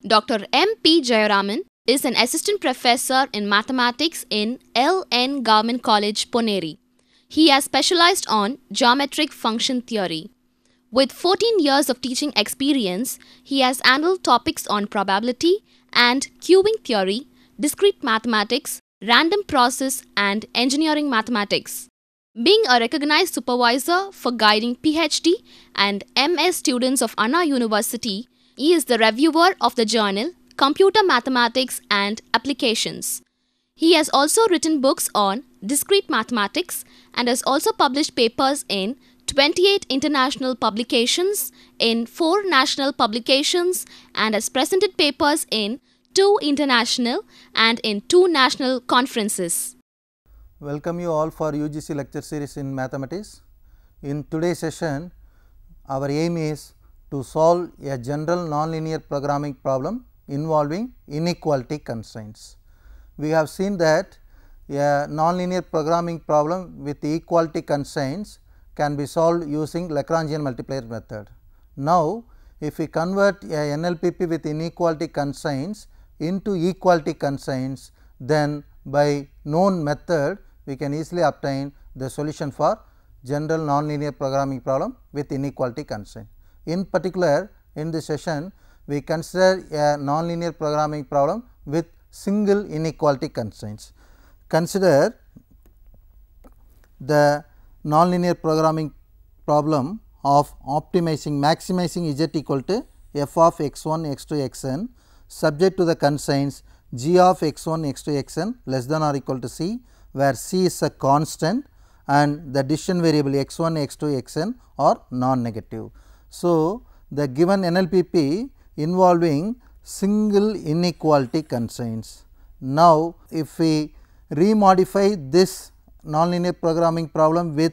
Dr. M. P. Jayaraman is an assistant professor in mathematics in L.N. Government College, Poneri. He has specialized on geometric function theory. With 14 years of teaching experience, he has handled topics on probability and queuing theory, discrete mathematics, random process, and engineering mathematics. Being a recognized supervisor for guiding PhD and MS students of Anna University, he is the reviewer of the journal Computer Mathematics and Applications. He has also written books on discrete mathematics and has also published papers in 28 international publications, in 4 national publications, and has presented papers in 2 international and in 2 national conferences. Welcome you all for UGC lecture series in mathematics. In today's session, our aim is to solve a general nonlinear programming problem involving inequality constraints. We have seen that a nonlinear programming problem with equality constraints can be solved using Lagrangian multiplier method. Now, if we convert a NLPP with inequality constraints into equality constraints, then by known method we can easily obtain the solution for general nonlinear programming problem with inequality constraint. In particular, in this session we consider a nonlinear programming problem with single inequality constraints. Consider the nonlinear programming problem of maximizing z equal to f of x1 x2 xn subject to the constraints g of x1 x2 xn less than or equal to c, where c is a constant and the decision variable x1 x2 xn are non-negative. So, the given NLPP involving single inequality constraints. Now, if we remodify this nonlinear programming problem with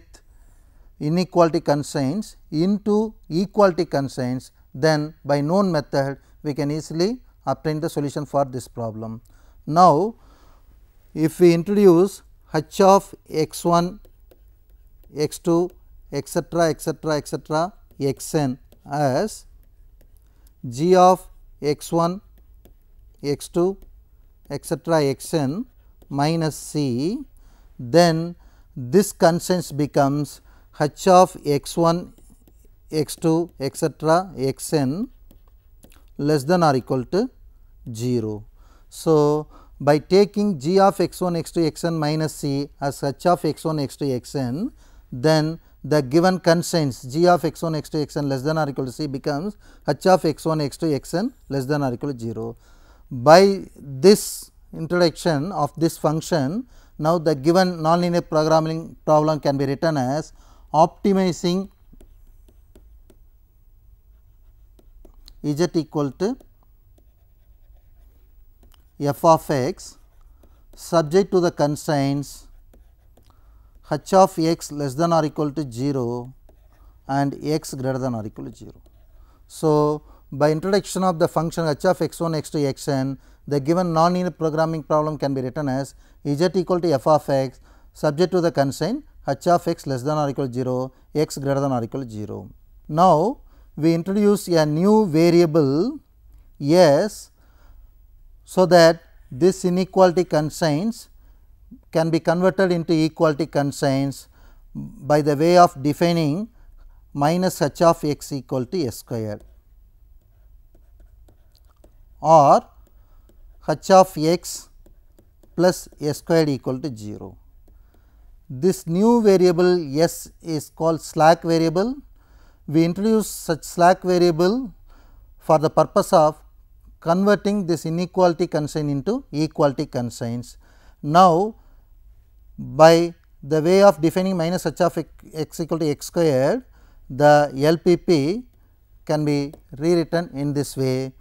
inequality constraints into equality constraints, then by known method we can easily obtain the solution for this problem. Now, if we introduce h of x1, x2, etc., etc., etc., xn as g of x1, x2, etc., xn minus c, then this constraint becomes h of x1, x2, etc., xn less than or equal to 0. So, by taking g of x1, x2, xn minus c as h of x1, x2, xn, then the given constraints g of x1, x2, xn less than or equal to c becomes h of x1, x2, xn less than or equal to 0. By this introduction of this function, now the given nonlinear programming problem can be written as optimizing z equal to f of x subject to the constraints h of x less than or equal to 0 and x greater than or equal to 0. So, by introduction of the function h of x1, x2, xn, the given nonlinear programming problem can be written as z equal to f of x subject to the constraint h of x less than or equal to 0, x greater than or equal to 0. Now, we introduce a new variable s, so that this inequality constraints can be converted into equality constraints by the way of defining minus h of x equal to s squared or h of x plus s squared equal to 0. This new variable s is called slack variable. We introduce such slack variable for the purpose of converting this inequality constraint into equality constraints. Now, by the way of defining minus h of x equal to x squared, the LPP can be rewritten in this way.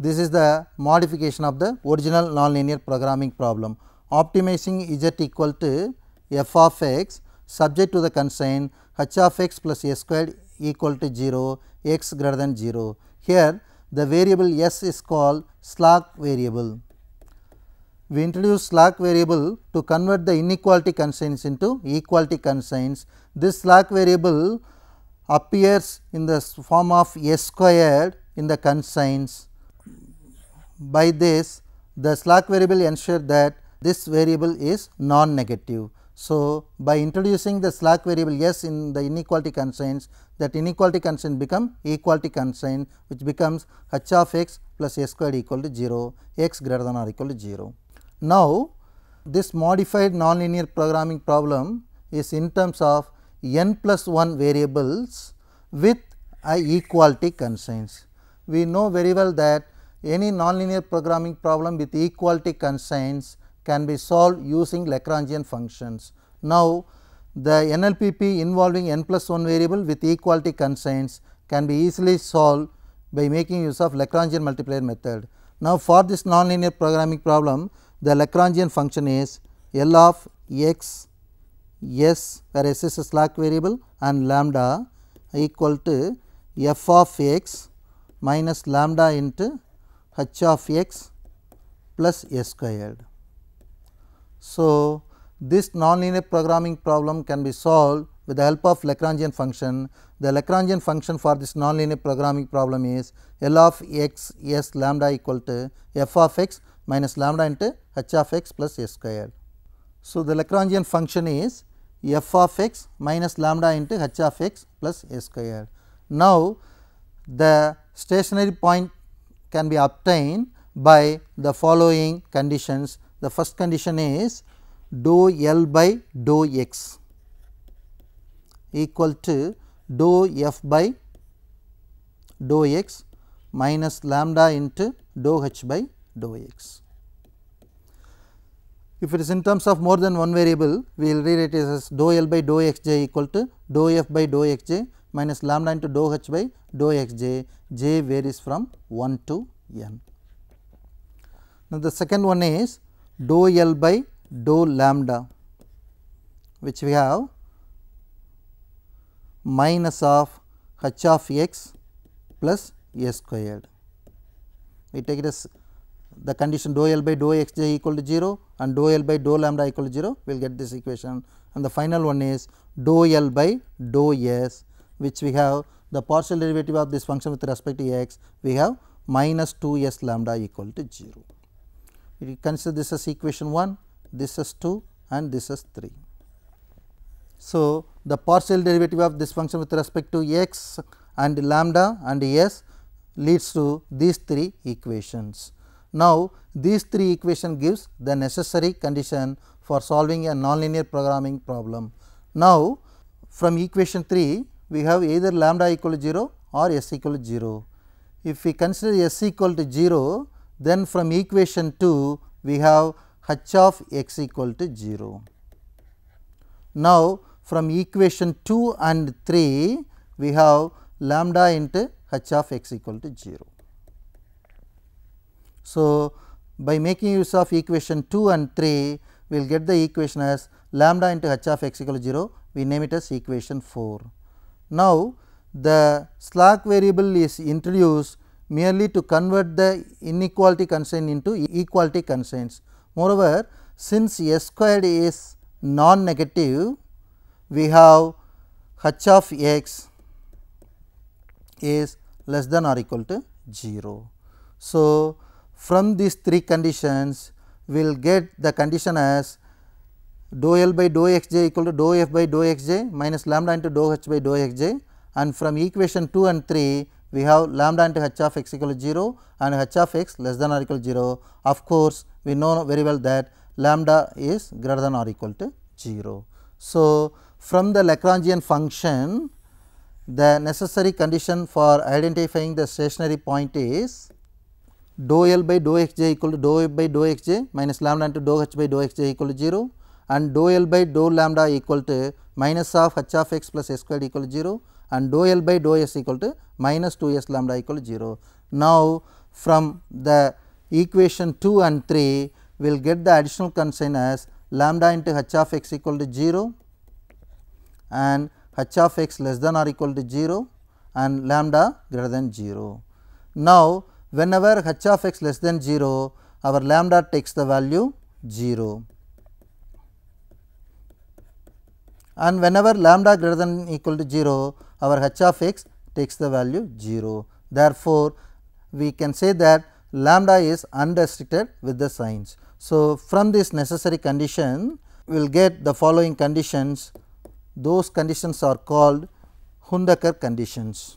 This is the modification of the original nonlinear programming problem, optimizing z equal to f of x subject to the constraint h of x plus s squared equal to 0, x greater than 0. Here the variable s is called slack variable. We introduce slack variable to convert the inequality constraints into equality constraints. This slack variable appears in the form of s squared in the constraints. by this the slack variable ensure that this variable is non-negative. So, by introducing the slack variable s in the inequality constraints, that inequality constraint become equality constraint, which becomes h of x plus s squared equal to 0, x greater than or equal to 0. Now, this modified nonlinear programming problem is in terms of n plus 1 variables with a equality constraints. We know very well that any nonlinear programming problem with equality constraints can be solved using Lagrangian functions. Now, the NLPP involving n plus 1 variable with equality constraints can be easily solved by making use of Lagrangian multiplier method. Now, for this nonlinear programming problem, the Lagrangian function is L of x s, where s is a slack variable, and lambda equal to f of x minus lambda into h of x plus s squared. So, this nonlinear programming problem can be solved with the help of Lagrangian function. The Lagrangian function for this nonlinear programming problem is L of x s lambda equal to f of x minus lambda into h of x plus s squared. So, the Lagrangian function is f of x minus lambda into h of x plus s squared. Now, the stationary point can be obtained by the following conditions. The first condition is dou L by dou x equal to dou f by dou x minus lambda into dou h by dou x. If it is in terms of more than one variable, we will rewrite it as dou L by dou x j equal to dou f by dou x j minus lambda into dou h by dou x j, j varies from 1 to n. Now, the second one is dou L by dou lambda, which we have minus of h of x plus s squared. We take it as the condition dou L by dou x j equal to 0 and dou L by dou lambda equal to 0, we will get this equation, and the final one is dou L by dou s, which we have the partial derivative of this function with respect to x, we have minus 2 s lambda equal to 0. We consider this as equation 1, this as 2 and this as 3. So, the partial derivative of this function with respect to x and lambda and s leads to these 3 equations. Now, these 3 equations gives the necessary condition for solving a nonlinear programming problem. Now, from equation 3 we have either lambda equal to 0 or s equal to 0. If we consider s equal to 0, then from equation 2 we have h of x equal to 0. Now, from equation 2 and 3 we have lambda into h of x equal to 0. So, by making use of equation 2 and 3, we will get the equation as lambda into h of x equal to 0, we name it as equation 4. Now, the slack variable is introduced merely to convert the inequality constraint into equality constraints. Moreover, since s squared is non-negative, we have h of x is less than or equal to 0. So, from these 3 conditions, we will get the condition as dou L by dou x j equal to dou f by dou x j minus lambda into dou h by dou x j, and from equation 2 and 3 we have lambda into h of x equal to 0 and h of x less than or equal to 0. Of course, we know very well that lambda is greater than or equal to 0. So, from the Lagrangian function, the necessary condition for identifying the stationary point is dou L by dou x j equal to dou f by dou x j minus lambda into dou h by dou x j equal to 0, and dou L by dou lambda equal to minus of h of x plus s squared equal to 0, and dou L by dou s equal to minus 2 s lambda equal to 0. Now, from the equation 2 and 3, we will get the additional constraint as lambda into h of x equal to 0 and h of x less than or equal to 0 and lambda greater than 0. Now, whenever h of x less than 0, our lambda takes the value 0, and whenever lambda greater than equal to 0, our h of x takes the value 0. Therefore, we can say that lambda is unrestricted with the signs. So, from this necessary condition we will get the following conditions. Those conditions are called Hundaker conditions.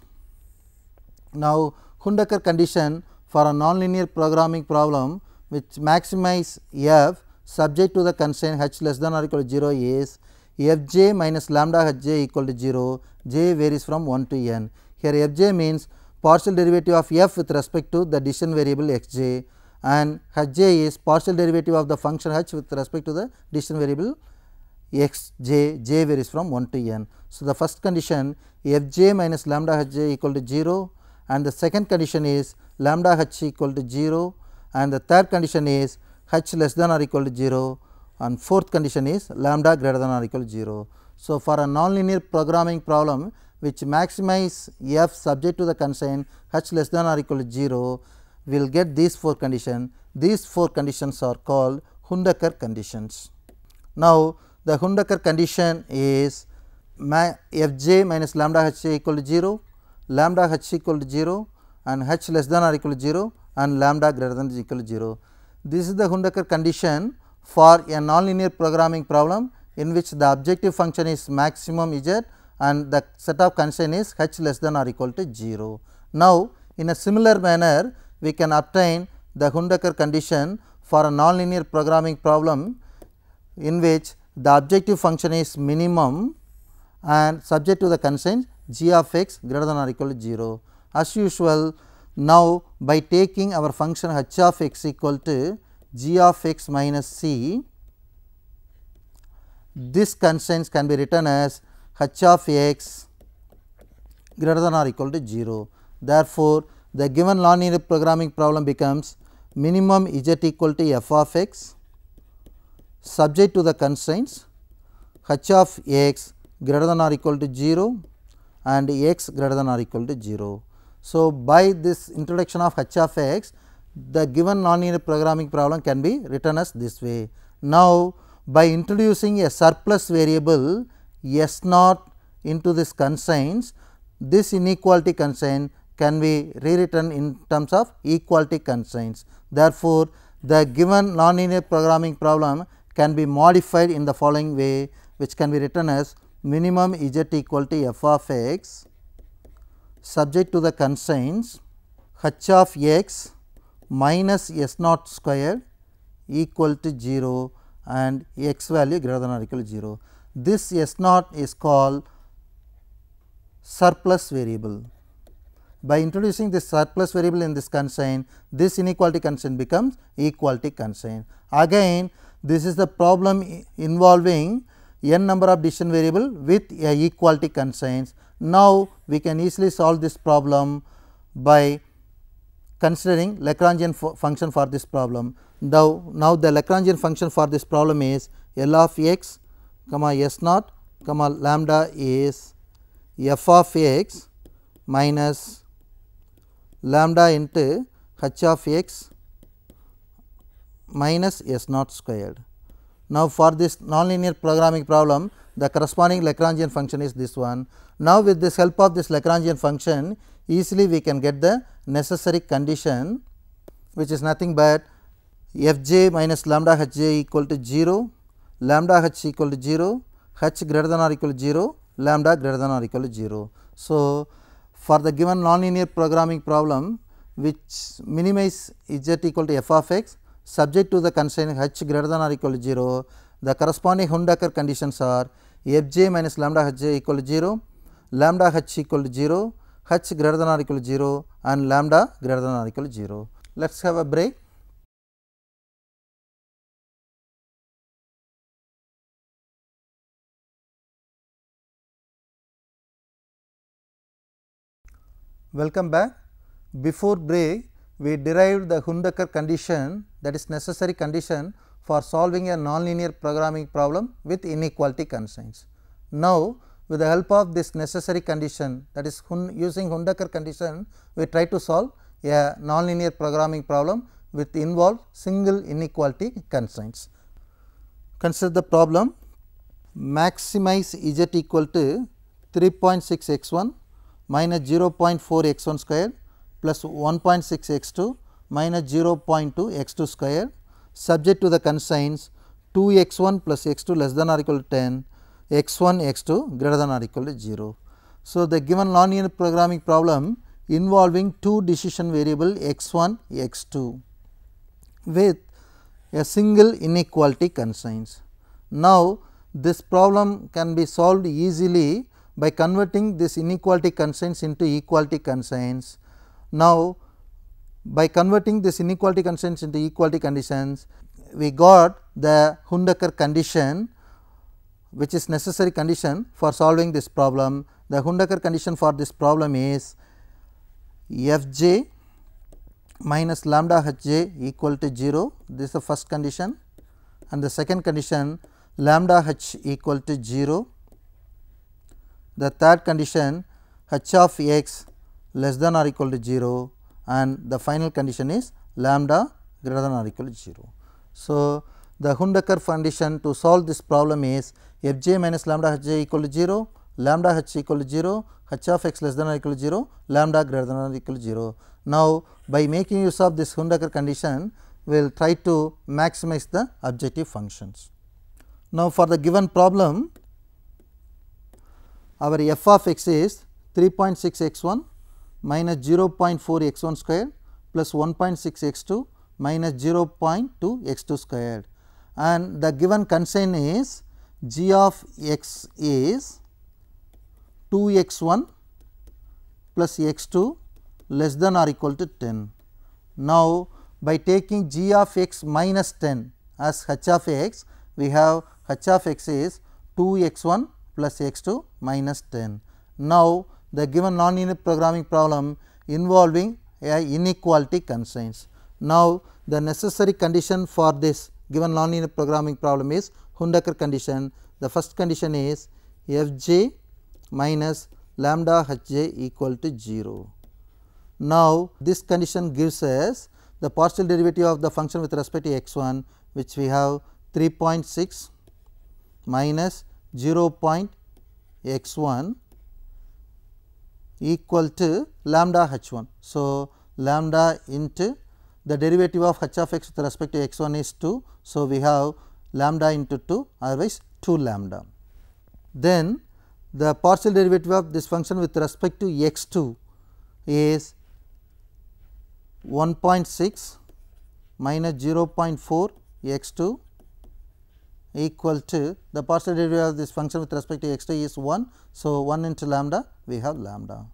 Now, Hundaker condition for a nonlinear programming problem which maximize f subject to the constraint h less than or equal to 0 is f j minus lambda h j equal to 0, j varies from 1 to n. Here f j means partial derivative of f with respect to the decision variable x j, and h j is partial derivative of the function h with respect to the decision variable x j, j varies from 1 to n. So, the first condition f j minus lambda h j equal to 0, and the second condition is lambda h equal to 0, and the third condition is h less than or equal to 0, and fourth condition is lambda greater than or equal to 0. So, for a nonlinear programming problem which maximize f subject to the constraint h less than or equal to 0, we will get these four conditions. These four conditions are called Hundaker conditions. Now, the Hundaker condition is f j minus lambda h j equal to 0, lambda h equal to 0, and h less than or equal to 0, and lambda greater than or equal to 0. This is the Hundaker condition for a nonlinear programming problem in which the objective function is maximum z and the set of constraint is h less than or equal to 0. Now, in a similar manner we can obtain the Hundaker condition for a nonlinear programming problem in which the objective function is minimum and subject to the constraint g of x greater than or equal to 0. As usual, now by taking our function h of x equal to g of x minus c, this constraints can be written as h of x greater than or equal to 0. Therefore, the given nonlinear programming problem becomes minimum z equal to f of x subject to the constraints h of x greater than or equal to 0 and x greater than or equal to 0. So, by this introduction of h of x, the given nonlinear programming problem can be written as this way. Now, by introducing a surplus variable s naught into this constraints, this inequality constraint can be rewritten in terms of equality constraints. Therefore, the given nonlinear programming problem can be modified in the following way, which can be written as minimum z equal to f of x subject to the constraints h of x minus s naught squared equal to 0 and x value greater than or equal to 0. This s naught is called surplus variable. By introducing this surplus variable in this constraint, this inequality constraint becomes equality constraint. Again, this is the problem involving n number of decision variable with a equality constraints. Now, we can easily solve this problem by considering Lagrangian function for this problem. Now, the Lagrangian function for this problem is L of x comma s naught comma lambda is f of x minus lambda into h of x minus s naught squared. Now, for this nonlinear programming problem, the corresponding Lagrangian function is this one. Now, with this help of this Lagrangian function, easily we can get the necessary condition, which is nothing but f j minus lambda h j equal to 0, lambda h equal to 0, h greater than or equal to 0, lambda greater than or equal to 0. So, for the given nonlinear programming problem which minimize z equal to f of x subject to the constraint h greater than or equal to 0, the corresponding Hundaker conditions are f j minus lambda h j equal to 0, lambda h equal to 0, h greater than or equal to 0 and lambda greater than or equal to 0. Let us have a break. Welcome back. Before break, we derived the Hundaker condition, that is necessary condition for solving a nonlinear programming problem with inequality constraints. Now, with the help of this necessary condition, that is using Hundaker condition, we try to solve a nonlinear programming problem with involved single inequality constraints. Consider the problem: maximize z equal to 3.6 x 1 minus 0.4 x 1 squared plus 1.6 x 2 minus 0.2 x 2 square subject to the constraints 2 x 1 plus x 2 less than or equal to 10, x 1 x 2 greater than or equal to 0. So, the given nonlinear programming problem involving two decision variable x 1 x 2 with a single inequality constraints. Now, this problem can be solved easily by converting this inequality constraints into equality constraints. Now, by converting this inequality constraints into equality conditions, we got the Hundaker condition, which is necessary condition for solving this problem. The Hundaker condition for this problem is f j minus lambda h j equal to 0. This is the first condition, and the second condition lambda h equal to 0. The third condition h of x less than or equal to 0, and the final condition is lambda greater than or equal to 0. So, the Hundaker condition to solve this problem is f j minus lambda h j equal to 0, lambda h equal to 0, h of x less than or equal to 0, lambda greater than or equal to 0. Now, by making use of this Hundaker condition, we will try to maximize the objective functions. Now, for the given problem, our f of x is 3.6 x 1 minus 0.4 x 1 square plus 1.6 x 2 minus 0.2 x 2 squared, and the given constraint is g of x is 2 x 1 plus x 2 less than or equal to 10. Now, by taking g of x minus 10 as h of x, we have h of x is 2 x 1 plus x 2 minus 10. Now, the given nonlinear programming problem involving a inequality constraints. Now, the necessary condition for this given nonlinear programming problem is Hundaker condition. The first condition is f j minus lambda h j equal to 0. Now, this condition gives us the partial derivative of the function with respect to x 1, which we have 3.6 minus 0.x 1 equal to lambda h 1. So, lambda into the derivative of h of x with respect to x 1 is 2. So, we have lambda into 2, otherwise 2 lambda. Then the partial derivative of this function with respect to x 2 is 1.6 minus 0.4 x 2 equal to the partial derivative of this function with respect to x 2 is 1. So, 1 into lambda, we have lambda.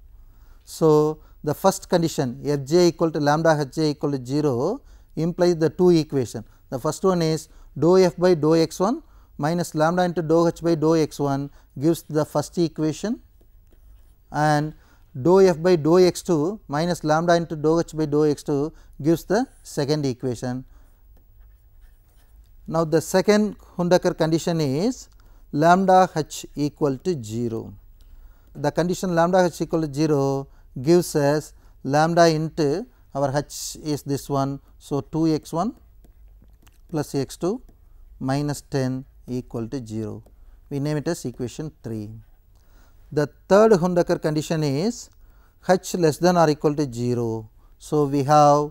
So, the first condition f j equal to lambda h j equal to 0 implies the two equation. The first one is dou f by dou x 1 minus lambda into dou h by dou x 1 gives the first equation, and dou f by dou x 2 minus lambda into dou h by dou x 2 gives the second equation. Now, the second Hundaker condition is lambda h equal to 0. The condition lambda h equal to 0 gives us lambda into our h is this one. So, 2 x 1 plus x 2 minus 10 equal to 0. We name it as equation 3. The third Hundaker condition is h less than or equal to 0. So, we have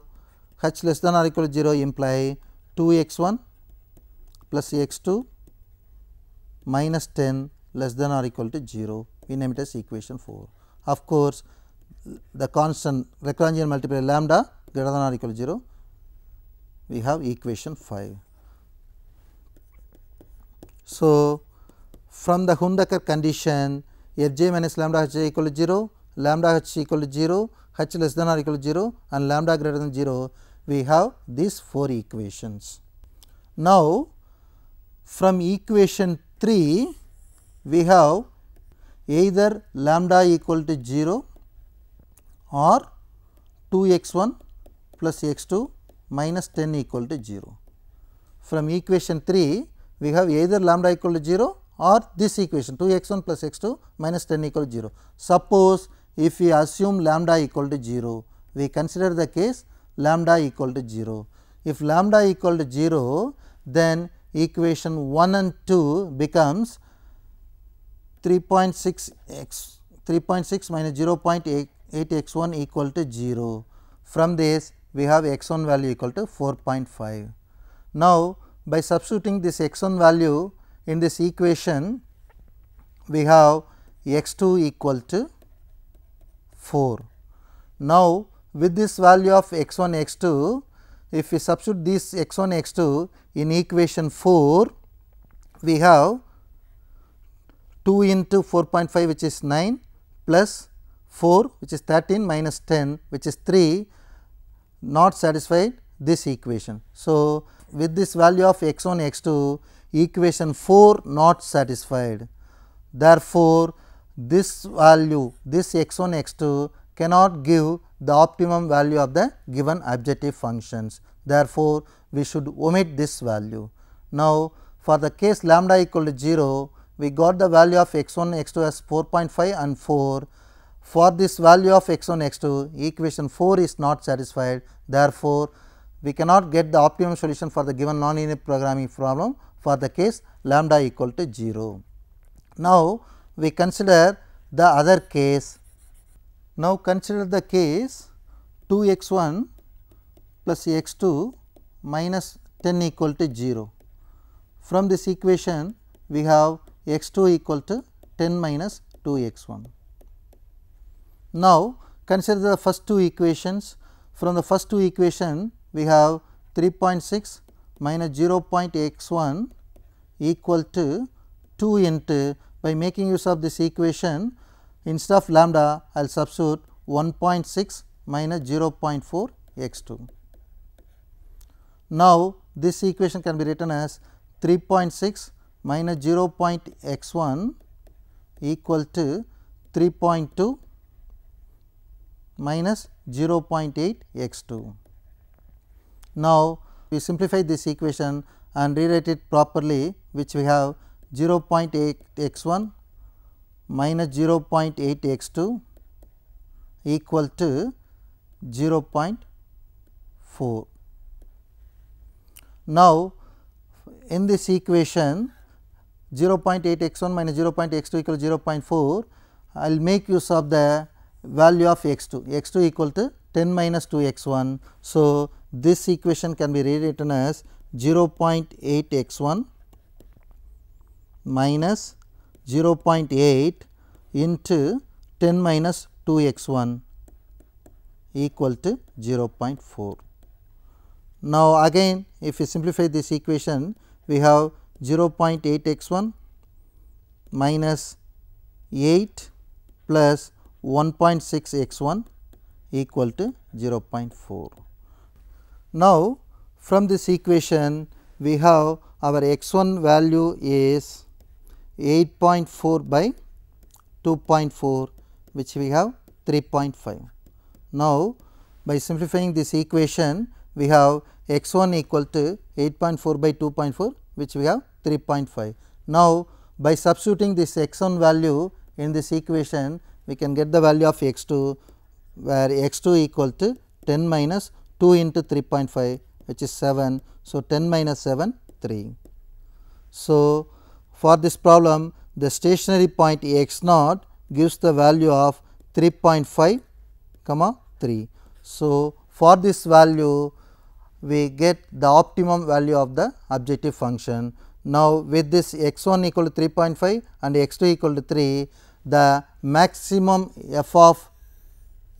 h less than or equal to 0 imply 2 x 1 plus x 2 minus 10 less than or equal to 0. We name it as equation 4. Of course, the constant Lagrangian multiplier lambda greater than or equal to 0, we have equation 5. So, from the Hundaker condition f j minus lambda h j equal to 0, lambda h equal to 0, h less than or equal to 0 and lambda greater than 0, we have these 4 equations. Now, from equation 3, we have either lambda equal to 0 or 2 x 1 plus x 2 minus 10 equal to 0. From equation 3, we have either lambda equal to 0 or this equation 2 x 1 plus x 2 minus 10 equal to 0. Suppose if we assume lambda equal to 0, we consider the case lambda equal to 0. If lambda equal to 0, then equation 1 and 2 becomes 3.6 minus 0.8 x 1 equal to 0. From this we have x1 value equal to 4.5. Now, by substituting this x1 value in this equation, we have x2 equal to 4. Now, with this value of x1 x2, if we substitute this x1 x2 in equation 4, we have 2 into 4.5 which is 9 plus 4 which is 13 minus 10 which is 3, not satisfied this equation. So, with this value of x1 x2, equation 4 not satisfied. Therefore, this value, this x1 x2 cannot give the optimum value of the given objective functions. Therefore, we should omit this value. Now, for the case lambda equal to 0, we got the value of x1 x2 as 4.5 and 4. For this value of x1 x2, equation 4 is not satisfied. Therefore, we cannot get the optimum solution for the given nonlinear programming problem for the case lambda equal to 0. Now, we consider the other case. Now, consider the case 2 x1 plus x2 minus 10 equal to 0. From this equation, we have x2 equal to 10 minus 2 x1. Now, consider the first two equations. From the first two equation, we have 3.6 minus 0.x1 equal to 2 into, by making use of this equation, instead of lambda, I will substitute 1.6 minus 0.4 x2. Now, this equation can be written as 3.6 minus 0.x1 equal to 3.2 minus 0.8 x2. Now, we simplify this equation and rewrite it properly, which we have 0.8 x1 minus 0.8 x2 equal to 0.4. Now, in this equation 0.8 x1 minus 0.8 x2 equal to 0.4, I will make use of the value of x2, x2 equal to 10 minus 2 x1. So, this equation can be rewritten as 0.8 x1 minus 0.8 into 10 minus 2 x1 equal to 0.4. Now, again if we simplify this equation, we have 0.8 x1 minus 8 plus 1.6 x1 equal to 0.4. Now, from this equation, we have our x1 value is 8.4 by 2.4, which we have 3.5. Now, by simplifying this equation, we have x1 equal to 8.4 by 2.4, which we have 3.5. Now, by substituting this x1 value in this equation, we can get the value of x2, where x2 equal to 10 minus 2 into 3.5, which is 7. So, 10 minus 7, 3. So, for this problem, the stationary point x naught gives the value of 3.5, 3. So, for this value, we get the optimum value of the objective function. Now, with this x1 equal to 3.5 and x2 equal to 3, the maximum f of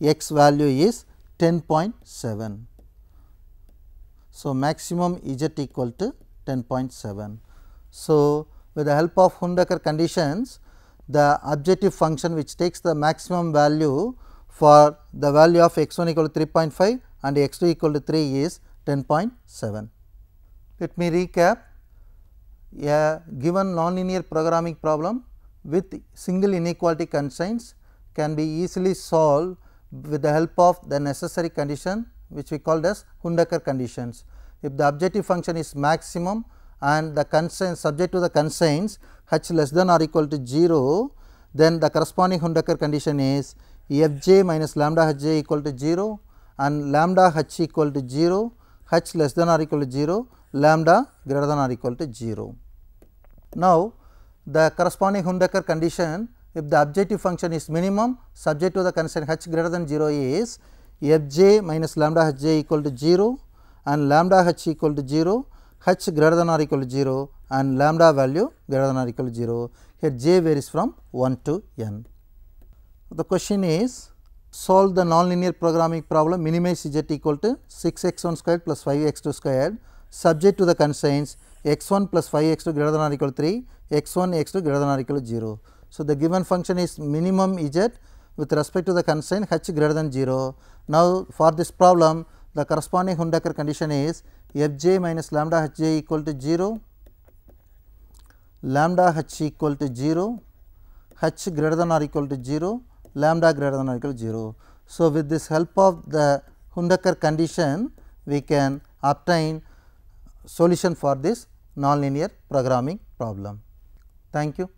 x value is 10.7. So, maximum z equal to 10.7. So, with the help of Hundaker conditions, the objective function which takes the maximum value for the value of x1 equal to 3.5 and x2 equal to 3 is 10.7. Let me recap. A given nonlinear programming problem with single inequality constraints can be easily solved with the help of the necessary condition, which we called as Hundaker conditions. If the objective function is maximum and the constraints subject to the constraints h less than or equal to 0, then the corresponding Hundaker condition is f j minus lambda h j equal to 0 and lambda h equal to 0, h less than or equal to 0, lambda greater than or equal to 0. Now, the corresponding Hundaker condition, if the objective function is minimum subject to the constraint h greater than 0 is Fj minus lambda Hj equal to 0 and lambda H equal to 0, H greater than or equal to 0 and lambda value greater than or equal to 0. Here J varies from 1 to n. The question is, solve the nonlinear programming problem, minimize z equal to 6x1 squared plus 5x2 squared subject to the constraints x1 plus 5x2 greater than or equal to 3, x1 x2 greater than or equal to 0. So, the given function is minimum z with respect to the constraint h greater than 0. Now, for this problem the corresponding Hundecker condition is Fj minus lambda Hj equal to 0, lambda H equal to 0, H greater than or equal to 0, lambda greater than or equal to 0. So, with this help of the Hundecker condition we can obtain solution for this nonlinear programming problem. Thank you.